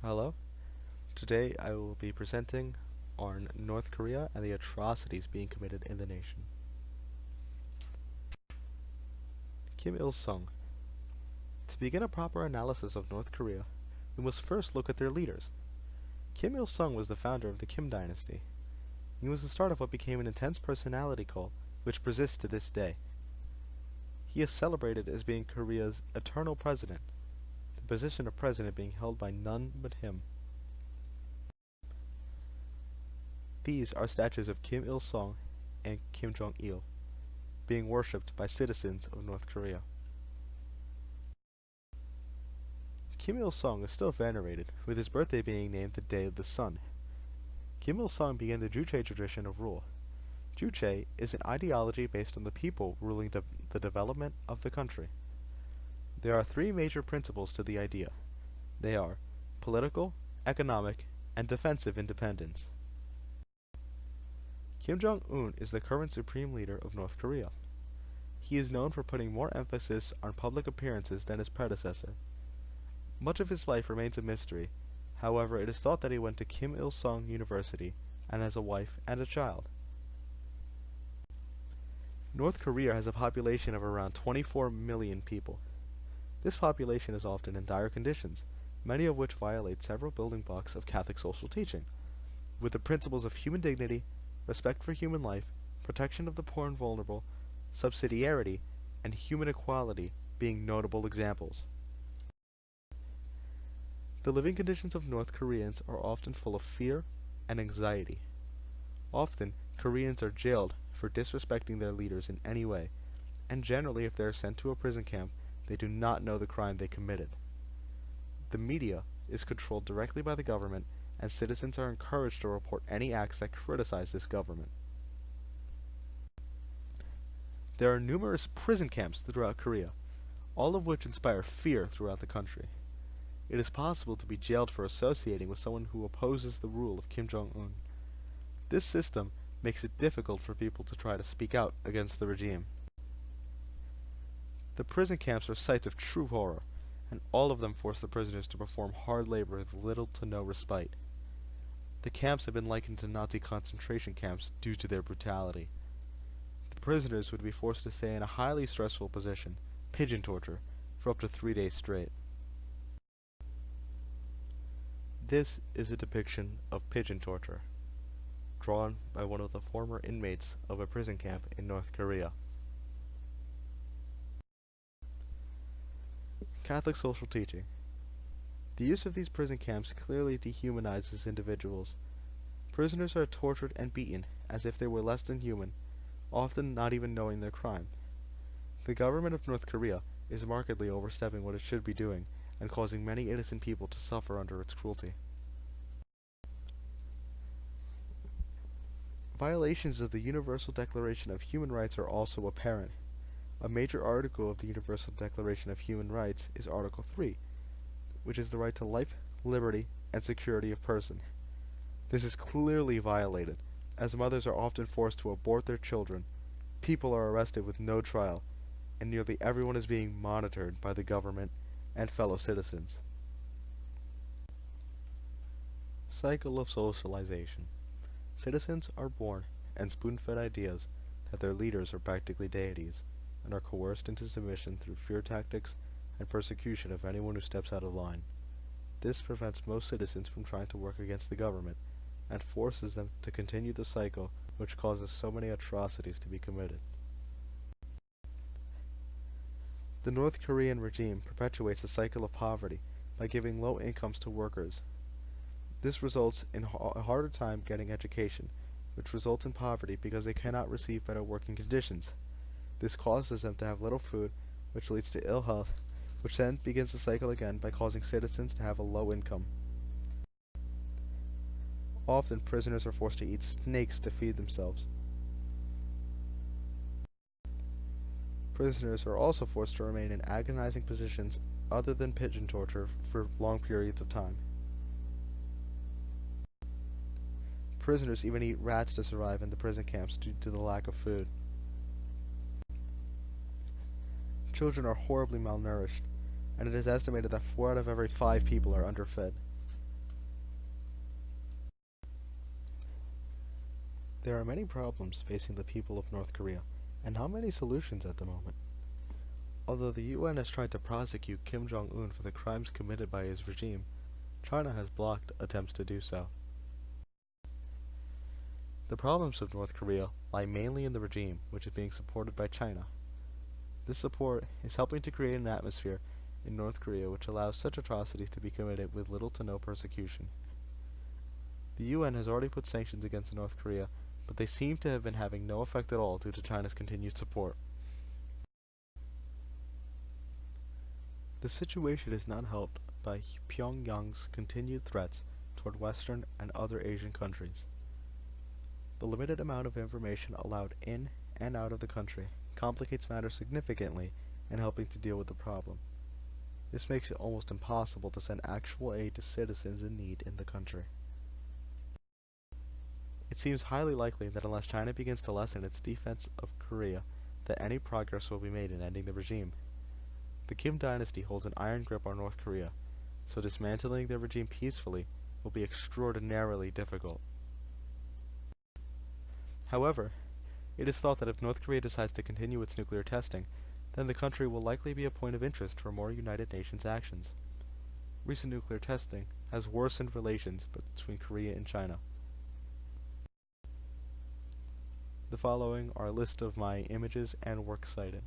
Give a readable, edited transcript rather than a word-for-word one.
Hello. Today I will be presenting on North Korea and the atrocities being committed in the nation. Kim Il-sung. To begin a proper analysis of North Korea, we must first look at their leaders. Kim Il-sung was the founder of the Kim dynasty. He was the start of what became an intense personality cult, which persists to this day. He is celebrated as being Korea's eternal president, the position of president being held by none but him. These are statues of Kim Il-sung and Kim Jong-il, being worshipped by citizens of North Korea. Kim Il-sung is still venerated, with his birthday being named the Day of the Sun. Kim Il-sung began the Juche tradition of rule. Juche is an ideology based on the people ruling the development of the country. There are three major principles to the idea. They are political, economic, and defensive independence. Kim Jong-un is the current supreme leader of North Korea. He is known for putting more emphasis on public appearances than his predecessor. Much of his life remains a mystery. However, it is thought that he went to Kim Il-sung University and has a wife and a child. North Korea has a population of around 24 million people. This population is often in dire conditions, many of which violate several building blocks of Catholic social teaching, with the principles of human dignity, respect for human life, protection of the poor and vulnerable, subsidiarity, and human equality being notable examples. The living conditions of North Koreans are often full of fear and anxiety. Often, Koreans are jailed for disrespecting their leaders in any way, and generally if they are sent to a prison camp, they do not know the crime they committed. The media is controlled directly by the government, and citizens are encouraged to report any acts that criticize this government. There are numerous prison camps throughout Korea, all of which inspire fear throughout the country. It is possible to be jailed for associating with someone who opposes the rule of Kim Jong-un. This system makes it difficult for people to try to speak out against the regime. The prison camps are sites of true horror, and all of them force the prisoners to perform hard labor with little to no respite. The camps have been likened to Nazi concentration camps due to their brutality. The prisoners would be forced to stay in a highly stressful position, pigeon torture, for up to 3 days straight. This is a depiction of pigeon torture, drawn by one of the former inmates of a prison camp in North Korea. Catholic social teaching. The use of these prison camps clearly dehumanizes individuals. Prisoners are tortured and beaten as if they were less than human, often not even knowing their crime. The government of North Korea is markedly overstepping what it should be doing and causing many innocent people to suffer under its cruelty. Violations of the Universal Declaration of Human Rights are also apparent. A major article of the Universal Declaration of Human Rights is Article 3, which is the right to life, liberty, and security of person. This is clearly violated, as mothers are often forced to abort their children, people are arrested with no trial, and nearly everyone is being monitored by the government and fellow citizens. Cycle of socialization. Citizens are born and spoon-fed ideas that their leaders are practically deities, and are coerced into submission through fear tactics and persecution of anyone who steps out of line. This prevents most citizens from trying to work against the government, and forces them to continue the cycle which causes so many atrocities to be committed. The North Korean regime perpetuates the cycle of poverty by giving low incomes to workers. This results in a harder time getting education, which results in poverty because they cannot receive better working conditions. This causes them to have little food, which leads to ill health, which then begins the cycle again by causing citizens to have a low income. Often prisoners are forced to eat snakes to feed themselves. Prisoners are also forced to remain in agonizing positions other than pigeon torture for long periods of time. Prisoners even eat rats to survive in the prison camps due to the lack of food. Children are horribly malnourished, and it is estimated that 4 out of every 5 people are underfed. There are many problems facing the people of North Korea, and not many solutions at the moment. Although the UN has tried to prosecute Kim Jong-un for the crimes committed by his regime, China has blocked attempts to do so. The problems of North Korea lie mainly in the regime, which is being supported by China. This support is helping to create an atmosphere in North Korea which allows such atrocities to be committed with little to no persecution. The UN has already put sanctions against North Korea, but they seem to have been having no effect at all due to China's continued support. The situation is not helped by Pyongyang's continued threats toward Western and other Asian countries. The limited amount of information allowed in and out of the country complicates matters significantly in helping to deal with the problem. This makes it almost impossible to send actual aid to citizens in need in the country. It seems highly likely that unless China begins to lessen its defense of Korea, that any progress will be made in ending the regime. The Kim dynasty holds an iron grip on North Korea, so dismantling their regime peacefully will be extraordinarily difficult. However, it is thought that if North Korea decides to continue its nuclear testing, then the country will likely be a point of interest for more United Nations actions. Recent nuclear testing has worsened relations between Korea and China. The following are a list of my images and works cited.